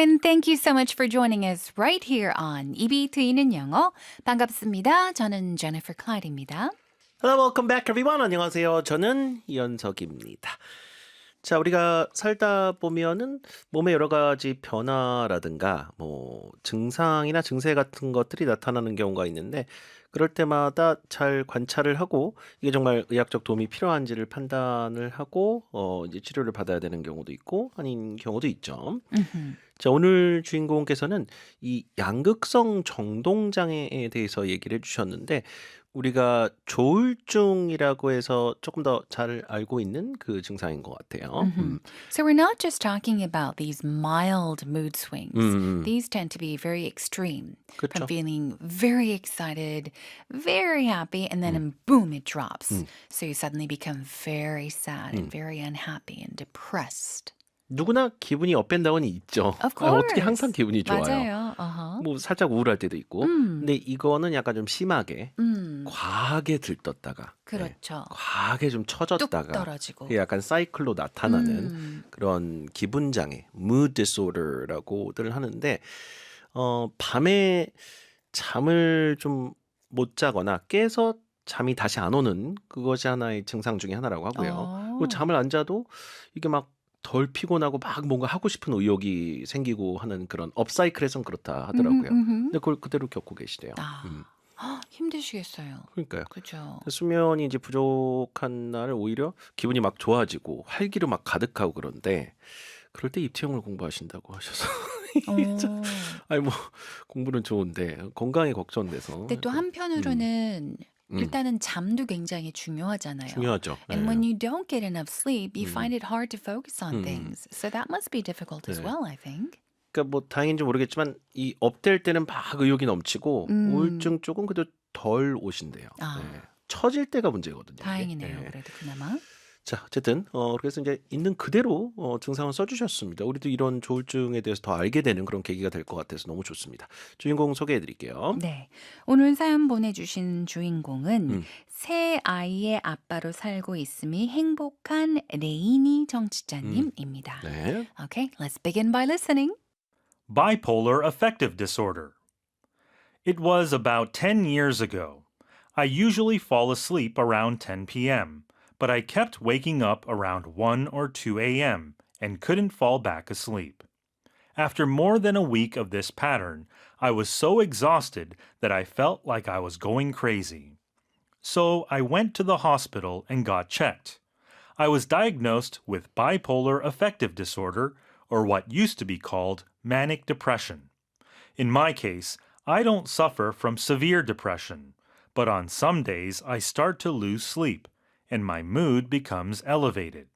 and thank you so much for joining us right here on 입이 트이는 영어. 반갑습니다. 저는 Jennifer Clyde입니다. Hello, welcome back everyone. 안녕하세요. 저는 이현석입니다. 자, 우리가 살다 보면은 몸의 여러 가지 변화라든가 뭐 증상이나 증세 같은 것들이 나타나는 경우가 있는데 그럴 때마다 잘 관찰을 하고 이게 정말 의학적 도움이 필요한지를 판단을 하고 이제 치료를 받아야 되는 경우도 있고 아닌 경우도 있죠. 자, 오늘 주인공께서는 이 양극성 정동 장애에 대해서 얘기를 해주셨는데 우리가 조울증이라고 해서 조금 더 잘 알고 있는 그 증상인 것 같아요. So we're not just talking about these mild mood swings. 음, These tend to be very extreme. From 그렇죠. feeling very excited, very happy, and then boom, it drops. So you suddenly become very sad and very unhappy and depressed. 누구나 기분이 업앤다운이 있죠. Of 어떻게 course. 항상 기분이 좋아요. 맞아요. Uh-huh. 뭐 살짝 우울할 때도 있고. 근데 이거는 약간 좀 심하게 음, 과하게 들떴다가 네, 그렇죠. 과하게 좀 뚝 처졌다가 떨어지고. 그게 약간 사이클로 나타나는 그런 기분 장애, mood disorder라고들 하는데 밤에 잠을 좀 못 자거나 깨서 잠이 다시 안 오는 그것이 하나의 증상 중에 하나라고 하고요. 그리고 잠을 안 자도 이게 막 덜 피곤하고 막 뭔가 하고 싶은 의욕이 생기고 하는 그런 업사이클에선 그렇다 하더라고요. 근데 그걸 그대로 겪고 계시대요. 힘드시겠어요. 그러니까요. 그죠. 수면이 이제 부족한 날 오히려 기분이 막 좋아지고 활기로 막 가득하고 그런데 그럴 때 입체형을 공부하신다고 하셔서 이게 참, 어. 아니 뭐 공부는 좋은데 건강이 걱정돼서 근데 또 한편으로는 음, 일단은 잠도 굉장히 중요하잖아요. 중요하죠. And 네. when you don't get enough sleep, you find it hard to focus on 음. things. So that must be difficult as 네. well, I think. 그러니까 뭐 다행인지 모르겠지만 이 업될 때는 막 의욕이 넘치고 우울증 쪽은 그래도 덜 오신대요. 아. 네. 처질 때가 문제거든요. 이게. 다행이네요. 네. 그래도 그나마. 자, 어쨌든 그래서 이제 있는 그대로 증상을 써주셨습니다. 우리도 이런 조울증에 대해서 더 알게 되는 그런 계기가 될 것 같아서 너무 좋습니다. 주인공 소개해드릴게요. 네. 오늘 사연 보내주신 주인공은 새 아이의 아빠로 살고 있음이 행복한 레이니 정치자님입니다. 네. Okay, let's begin by listening. Bipolar affective disorder. It was about 10 years ago. I usually fall asleep around 10 p.m., but I kept waking up around 1 or 2 a.m. and couldn't fall back asleep. After more than a week of this pattern, I was so exhausted that I felt like I was going crazy. So I went to the hospital and got checked. I was diagnosed with bipolar affective disorder, or what used to be called manic depression. In my case, I don't suffer from severe depression, but on some days I start to lose sleep, and my mood becomes elevated.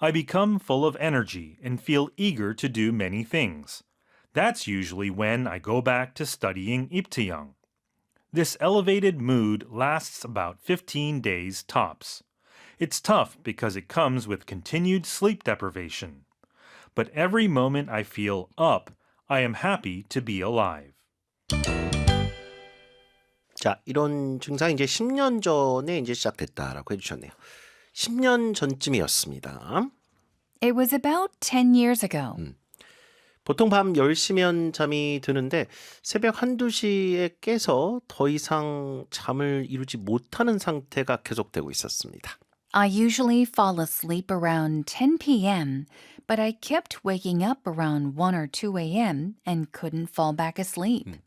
I become full of energy and feel eager to do many things. That's usually when I go back to studying Iptiyang. This elevated mood lasts about 15 days tops. It's tough because it comes with continued sleep deprivation. But every moment I feel up, I am happy to be alive. 자, 이런 증상이 이제 10년 전에 이제 시작됐다라고 해주셨네요. 10년 전쯤이었습니다. It was about 10 years ago. 보통 밤 10시면 잠이 드는데 새벽 1, 2시에 깨서 더 이상 잠을 이루지 못하는 상태가 계속되고 있었습니다. I usually fall asleep around 10 p.m., but I kept waking up around 1 or 2 a.m. and couldn't fall back asleep.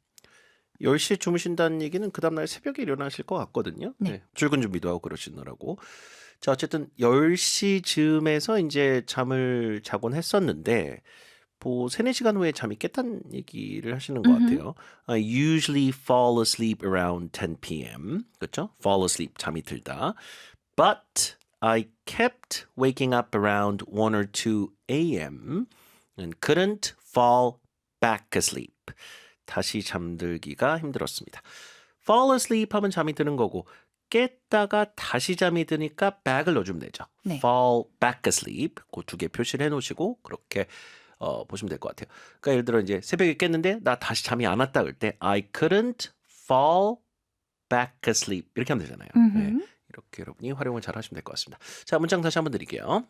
10시에 주무신다는 얘기는 그 다음날 새벽에 일어나실 것 같거든요. 네. 출근 준비도 하고 그러시느라고. 자, 어쨌든 10시 즈음에서 이제 잠을 자곤 했었는데 뭐 3, 4시간 후에 잠이 깼다는 얘기를 하시는 것 같아요. I usually fall asleep around 10 p.m. 그렇죠? fall asleep, 잠이 들다. But I kept waking up around 1 or 2 a.m. and couldn't fall back asleep. 다시 잠들기가 힘들었습니다. fall asleep 하면 잠이 드는 거고 깼다가 다시 잠이 드니까 back을 넣어주면 되죠. 네. fall back asleep 그 두 개 표시를 해놓으시고 그렇게 보시면 될 것 같아요. 그러니까 예를 들어 이제 새벽에 깼는데 나 다시 잠이 안 왔다 그럴 때 I couldn't fall back asleep 이렇게 하면 되잖아요. 네. 이렇게 여러분이 활용을 잘 하시면 될 것 같습니다. 자, 문장 다시 한번 드릴게요.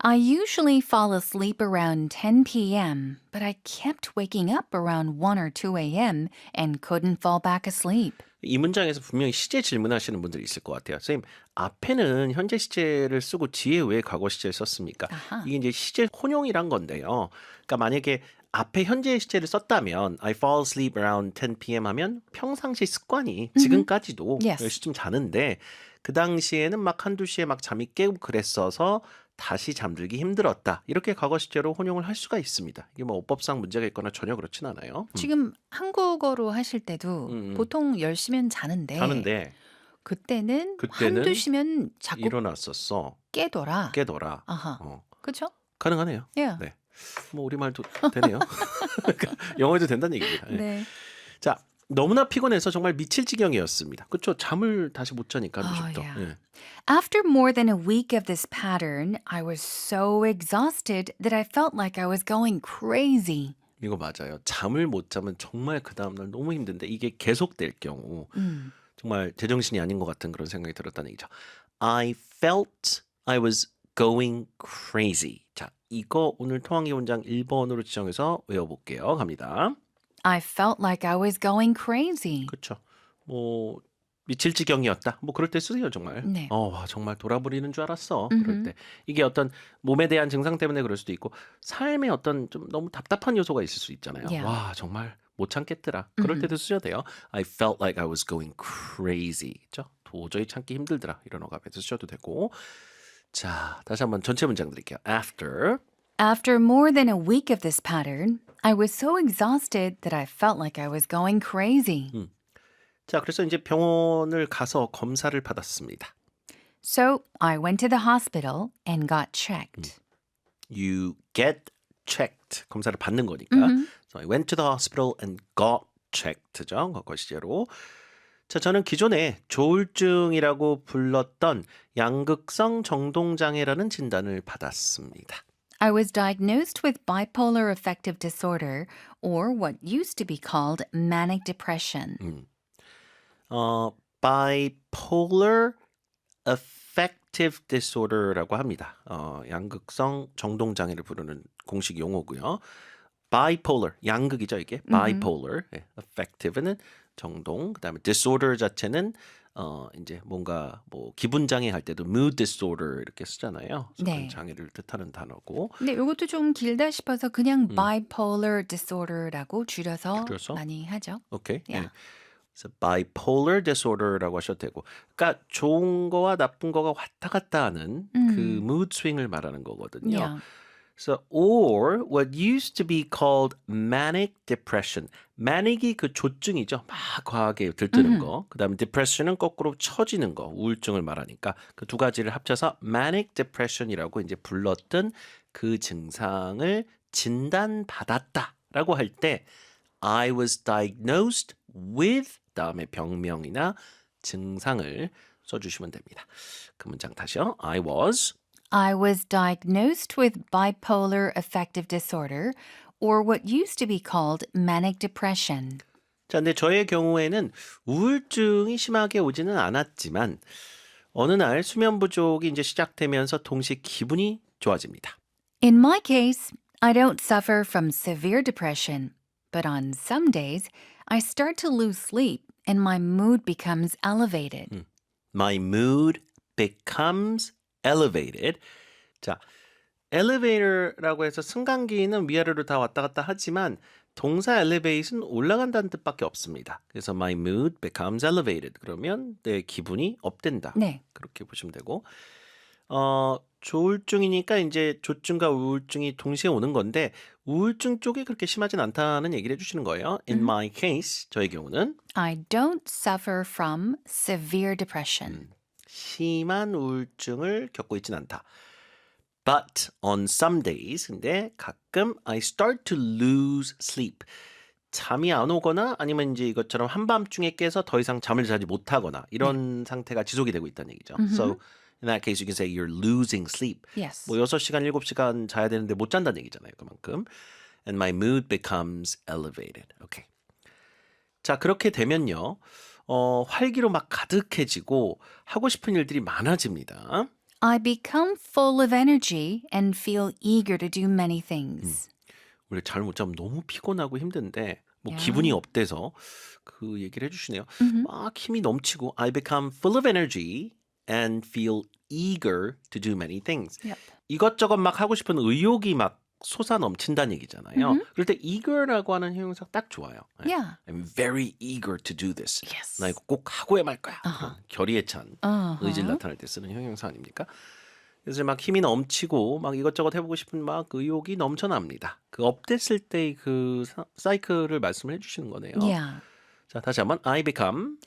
I usually fall asleep around 10 p.m., but I kept waking up around 1 or 2 a.m. and couldn't fall back asleep. 이 문장에서 분명히 시제 질문하시는 분들이 있을 것 같아요. 선생님, 앞에는 현재 시제를 쓰고 뒤에 왜 과거 시제를 썼습니까? 아하. 이게 이제 시제 혼용이란 건데요. 그러니까 만약에 앞에 현재 시제를 썼다면 I fall asleep around 10 p.m. 하면 평상시 습관이 지금까지도 Yes. 10시쯤 자는데 그 당시에는 막 한두 시에 막 잠이 깨고 그랬어서 다시 잠들기 힘들었다. 이렇게 과거 시제로 혼용을 할 수가 있습니다. 이게 뭐 어법상 문제가 있거나 전혀 그렇진 않아요. 지금 한국어로 하실 때도 보통 10시면 자는데 자는데 그때는 그때는 한두 시면 자꾸 일어났었어. 깨더라. 깨더라. 아하. 어, 그쵸? 가능하네요. Yeah. 네. 뭐 우리말도 되네요. 영어에도 된다는 얘기입니다. 네. 네. 자, 너무나 피곤해서 정말 미칠 지경이었습니다. 그렇죠? 잠을 다시 못 자니까 한두 Oh, 시부터. yeah. 예. After more than a week of this pattern, I was so exhausted that I felt like I was going crazy. 이거 맞아요. 잠을 못 자면 정말 그 다음날 너무 힘든데 이게 계속될 경우 정말 제정신이 아닌 것 같은 그런 생각이 들었다는 얘기죠. I felt I was going crazy. 자, 이거 오늘 통한기 문장 1번으로 지정해서 외워볼게요. 갑니다. I felt like I was going crazy. 그렇죠. 뭐 미칠 지경이었다. 뭐 그럴 때 쓰세요 정말. 네. 와 정말 돌아버리는 줄 알았어. 그럴 때 이게 어떤 몸에 대한 증상 때문에 그럴 수도 있고 삶에 어떤 좀 너무 답답한 요소가 있을 수 있잖아요. Yeah. 와 정말 못 참겠더라. 그럴 때도 쓰셔도 돼요. I felt like I was going crazy. 그렇죠? 도저히 참기 힘들더라. 이런 어감에서 쓰셔도 되고. 자 다시 한번 전체 문장 드릴게요. After more than a week of this pattern, I was so exhausted that I felt like I was going crazy. 자 그래서 이제 병원을 가서 검사를 받았습니다. So I went to the hospital and got checked. You get checked. 검사를 받는 거니까. So I went to the hospital and got checked죠. 과거 시제로. 자, 저는 기존에 조울증이라고 불렀던 양극성 정동장애라는 진단을 받았습니다. I was diagnosed with bipolar affective disorder, or what used to be called manic depression. Bipolar affective disorder라고 합니다. 양극성 정동장애를 부르는 공식 용어고요. bipolar, 양극이죠 이게. bipolar, affective는 정동, 그다음에 disorder 자체는 이제 뭔가 뭐 기분 장애 할 때도 mood disorder 이렇게 쓰잖아요. 그래서 네. 그런 장애를 뜻하는 단어고. 근데 이것도 좀 길다 싶어서 그냥 bipolar disorder라고 줄여서 줄여서? 많이 하죠. 오케이. Yeah. 그래서 bipolar disorder라고 하셔도 되고. 그러니까 좋은 거와 나쁜 거가 왔다 갔다 하는 그 mood swing을 말하는 거거든요. Yeah. So, or what used to be called manic depression. manic이 그 조증이죠. 막 과하게 들뜨는 거. 그 다음에 depression은 거꾸로 처지는 거. 우울증을 말하니까 그 두 가지를 합쳐서 manic depression이라고 이제 불렀던 그 증상을 진단받았다라고 할 때 I was diagnosed with 다음에 병명이나 증상을 써주시면 됩니다. 그 문장 다시요. I was diagnosed with bipolar affective disorder, or what used to be called manic depression. 자, 근데 저의 경우에는 우울증이 심하게 오지는 않았지만 어느 날 수면 부족이 이제 시작되면서 동시에 기분이 좋아집니다. In my case, I don't suffer from severe depression, but on some days, I start to lose sleep and my mood becomes elevated. My mood becomes elevated. 자, elevator라고 해서 승강기는 위아래로 다 왔다 갔다 하지만 동사 elevate은 올라간다는 뜻밖에 없습니다. 그래서 my mood becomes elevated. 그러면 내 기분이 업된다. 네. 그렇게 보시면 되고. 조울증이니까 이제 조증과 우울증이 동시에 오는 건데 우울증 쪽이 그렇게 심하진 않다는 얘기를 해주시는 거예요. In my case, 저의 경우는 I don't suffer from severe depression. 심한 우울증을 겪고 있진 않다. But on some days, 근데 가끔 I start to lose sleep. 잠이 안 오거나 아니면 이제 이것처럼 한밤중에 깨서 더 이상 잠을 자지 못하거나 이런 상태가 지속이 되고 있다는 얘기죠. So in that case, you can say you're losing sleep. Yes. 뭐 6시간, 7시간 자야 되는데 못 잔다는 얘기잖아요. 그만큼. And my mood becomes elevated. Okay. 자, 그렇게 되면요. 활기로 막 가득해지고 하고 싶은 일들이 많아집니다. I become full of energy and feel eager to do many things. 우리 잘 못 자면 너무 피곤하고 힘든데 뭐 Yeah. 기분이 업돼서 그 얘기를 해주시네요. Mhm. 막 힘이 넘치고 I become full of energy and feel eager to do many things. Yep. 이것저것 막 하고 싶은 의욕이 막 솟아 넘친다는 얘기잖아요. 그럴 때 eager라고 하는 형용사 딱 좋아요. 네. Yeah. I'm very eager to do this. Yes. 나 이거 꼭 하고야 말 거야. 그런 결의에 찬 Uh-huh. 의지를 나타낼 때 쓰는 형용사 아닙니까? 그래서 막 힘이 넘치고 막 이것저것 해보고 싶은 막 의욕이 넘쳐납니다. 그 업됐을 때의 그 사이클을 말씀을 해주시는 거네요. Yeah. 자, 다시 한번 I become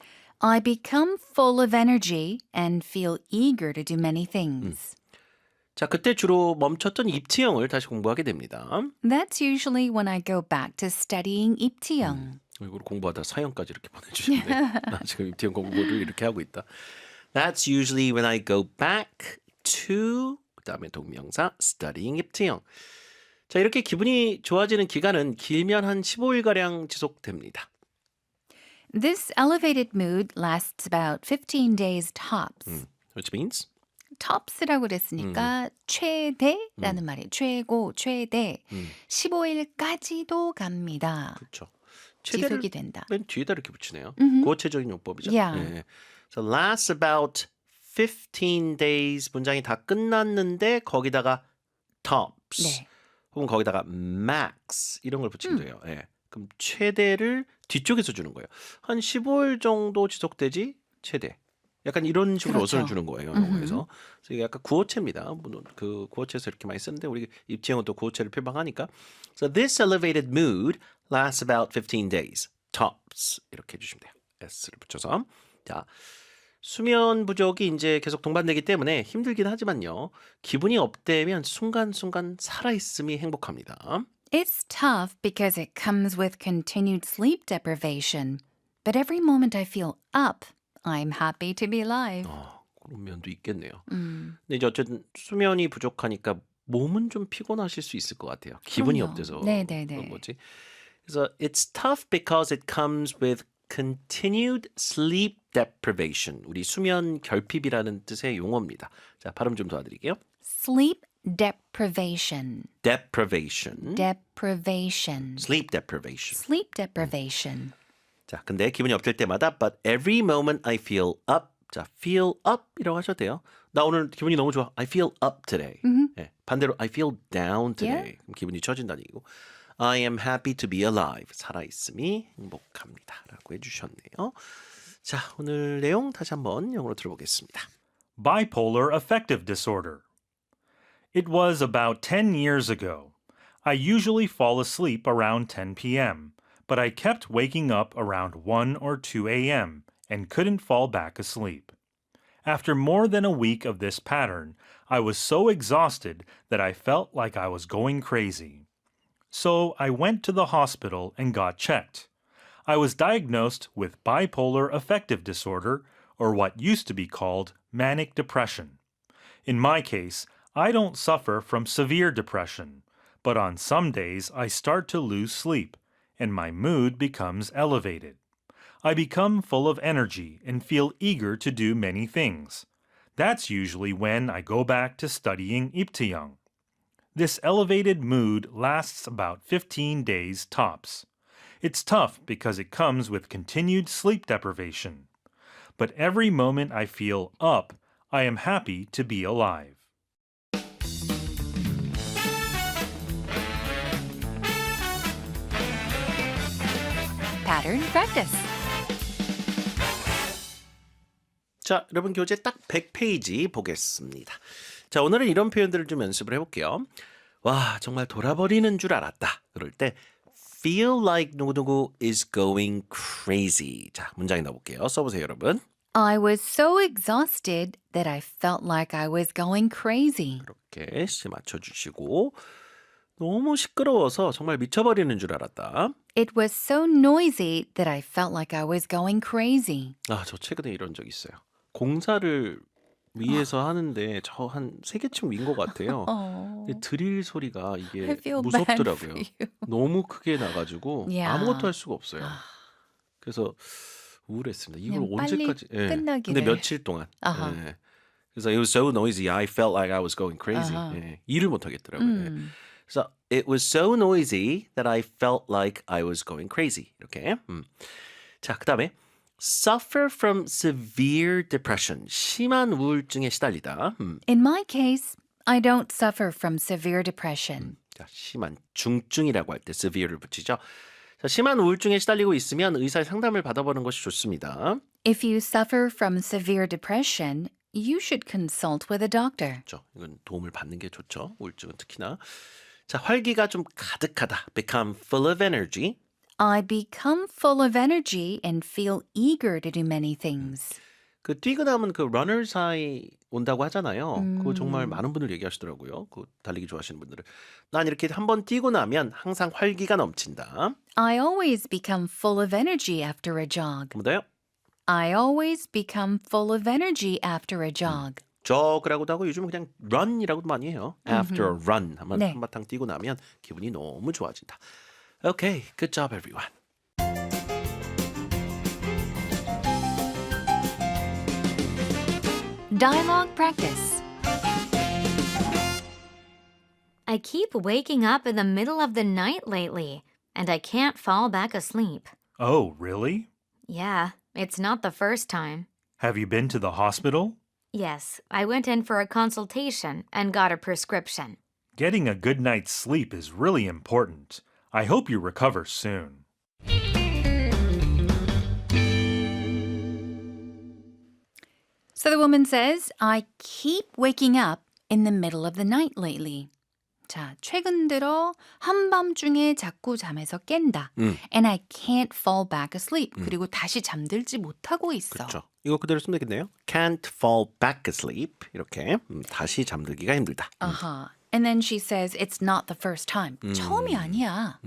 full of energy and feel eager to do many things. 자, 그때 주로 멈췄던 입티형을 다시 공부하게 됩니다. That's usually when I go back to studying 입티형. 이걸 공부하다 사연까지 이렇게 보내주셨네. 나 지금 입티형 공부를 이렇게 하고 있다. That's usually when I go back to 그다음에 동명사 studying 입티형. 자, 이렇게 기분이 좋아지는 기간은 길면 한 15일가량 지속됩니다. This elevated mood lasts about 15 days tops. Which means tops라고 그랬으니까 최대라는 말이에요. 최고, 최대. 15일까지도 갑니다. 그렇죠. 최대를 지속이 된다. 맨 뒤에다 이렇게 붙이네요. Mhm. 구어체적인 용법이죠. Yeah. 네. So lasts about 15 days 문장이 다 끝났는데 거기다가 tops 네. 혹은 거기다가 max 이런 걸 붙이면 돼요. 예. 그럼 최대를 뒤쪽에서 주는 거예요. 한 15일 정도 지속되지 최대. 약간 이런 식으로 그렇죠. 어선을 주는 거예요. 영어에서. 그래서 이게 약간 구어체입니다. 물론 그 구어체에서 이렇게 많이 쓰는데 우리 입지형은 또 구어체를 표방하니까. So this elevated mood lasts about 15 days. tops 이렇게 해주시면 돼요. s를 붙여서. 자, 수면 부족이 이제 계속 동반되기 때문에 힘들긴 하지만요. 기분이 업되면 순간순간 살아있음이 행복합니다. It's tough because it comes with continued sleep deprivation. But every moment I feel up, I'm happy to be alive. 그런 면도 있겠네요. 근데 이제 어쨌든 수면이 부족하니까 몸은 좀 피곤하실 수 있을 것 같아요. 기분이 그럼요. 업돼서 네네네. 그런 거지. 그래서 it's tough because it comes with continued sleep deprivation. 우리 수면 결핍이라는 뜻의 용어입니다. 자, 발음 좀 도와드릴게요. Sleep deprivation. deprivation. Deprivation. sleep deprivation. Sleep deprivation. 자, 근데 기분이 업될 때마다 but every moment I feel up. 자, feel up이라고 하셔도 돼요. 나 오늘 기분이 너무 좋아. I feel up today. 예, 반대로 I feel down today. 그럼 기분이 처진다는 얘기고. I am happy to be alive. 살아있음이 행복합니다. 라고 해주셨네요. 자, 오늘 내용 다시 한번 영어로 들어보겠습니다. Bipolar affective disorder. It was about 10 years ago. I usually fall asleep around 10 p.m., but I kept waking up around 1 or 2 a.m. and couldn't fall back asleep. After more than a week of this pattern, I was so exhausted that I felt like I was going crazy. So I went to the hospital and got checked. I was diagnosed with bipolar affective disorder, or what used to be called manic depression. In my case, I don't suffer from severe depression, but on some days I start to lose sleep, and my mood becomes elevated. I become full of energy and feel eager to do many things. That's usually when I go back to studying 입티형. This elevated mood lasts about 15 days tops. It's tough because it comes with continued sleep deprivation. But every moment I feel up, I am happy to be alive. Pattern practice. 자, 여러분 교재 딱 100페이지 보겠습니다. 자, 오늘은 이런 표현들을 좀 연습을 해볼게요. 와, 정말 돌아버리는 줄 알았다. 그럴 때 feel like 누구누구 is going crazy. 자, 문장에 넣어볼게요. 써보세요, 여러분. I was so exhausted that I felt like I was going crazy. 이렇게 시 맞춰주시고 너무 시끄러워서 정말 미쳐버리는 줄 알았다. It was so noisy that I felt like I was going crazy. 아, 저 최근에 이런 적 있어요. 공사를 위에서 하는데 저 한 3개층 위인 것 같아요. Oh, 근데 드릴 소리가 I 이게 feel bad for 무섭더라고요. you. 너무 크게 나가지고 Yeah. 아무것도 할 수가 없어요. 그래서 우울했습니다. 이걸 그냥 빨리 언제까지? 예. 끝나기를. 근데 며칠 동안. 아하. 예. 그래서 it was so noisy. I felt like I was going crazy. 예, 일을 못 하겠더라고요. 예. 그래서 it was so noisy that I felt like I was going crazy. 이렇게. 자, 그다음에 suffer from severe depression. 심한 우울증에 시달리다. In my case, I don't suffer from severe depression. 자, 심한 중증이라고 할 때 severe를 붙이죠. 자, 심한 우울증에 시달리고 있으면 의사의 상담을 받아보는 것이 좋습니다. If you suffer from severe depression, you should consult with a doctor. 그렇죠. 이건 도움을 받는 게 좋죠. 우울증은 특히나. 자, 활기가 좀 가득하다. become full of energy. I become full of energy and feel eager to do many things. 그 뛰고 나면 그 runners high 온다고 하잖아요. 그거 정말 많은 분들 얘기하시더라고요. 그 달리기 좋아하시는 분들은. 난 이렇게 한번 뛰고 나면 항상 활기가 넘친다. I always become full of energy after a jog. 한번 더요. I always become full of energy after a jog. jog라고도 하고 요즘은 그냥 run이라고도 많이 해요. after a run 네. 한바탕 뛰고 나면 기분이 너무 좋아진다. Okay, good job everyone. Dialogue practice. I keep waking up in the middle of the night lately, and I can't fall back asleep. Oh, really? Yeah, it's not the first time. Have you been to the hospital? Yes, I went in for a consultation and got a prescription. Getting a good night's sleep is really important. I hope you recover soon. So the woman says, I keep waking up in the middle of the night lately. 자, 최근 들어 한밤중에 자꾸 잠에서 깬다. And I can't fall back asleep. 그리고 다시 잠들지 못하고 있어. 그렇죠. 이거 그대로 쓰면 되겠네요. Can't fall back asleep. 이렇게 다시 잠들기가 힘들다. Uh-huh. And then she says, it's not the first time. 처음이 아니야.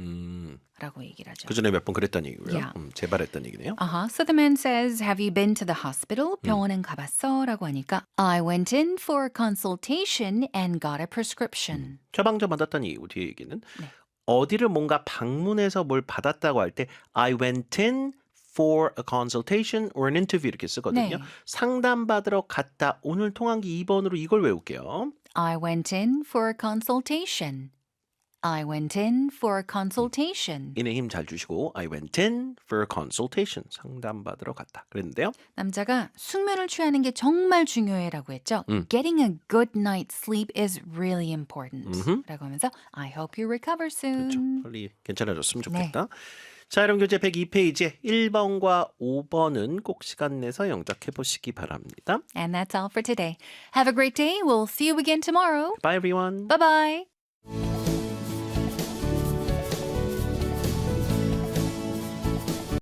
라고 얘기를 하죠. 그 전에 몇 번 그랬다는 얘기고요. Yeah. 재발했다는 얘기네요. Uh-huh. So the man says, have you been to the hospital? 병원은 가봤어? 라고 하니까 I went in for a consultation and got a prescription. 처방전 받았다는 얘기고 뒤에 얘기는 어디를 뭔가 방문해서 뭘 받았다고 할 때 I went in for a consultation or an interview 이렇게 쓰거든요. 네. 상담받으러 갔다. 오늘 통한기 2번으로 이걸 외울게요. I went in for a consultation. I went in for a consultation. 인의 힘 잘 주시고 I went in for a consultation. 상담받으러 갔다. 그랬는데요. 남자가 숙면을 취하는 게 정말 중요해라고 했죠. Getting a good night's sleep is really important. 라고 하면서 I hope you recover soon. 그렇죠. 빨리 괜찮아졌으면 좋겠다. 자, 여러분 교재 102페이지에 1번과 5번은 꼭 시간 내서 영작해 보시기 바랍니다. And that's all for today. Have a great day. We'll see you again tomorrow. Bye everyone. Bye-bye.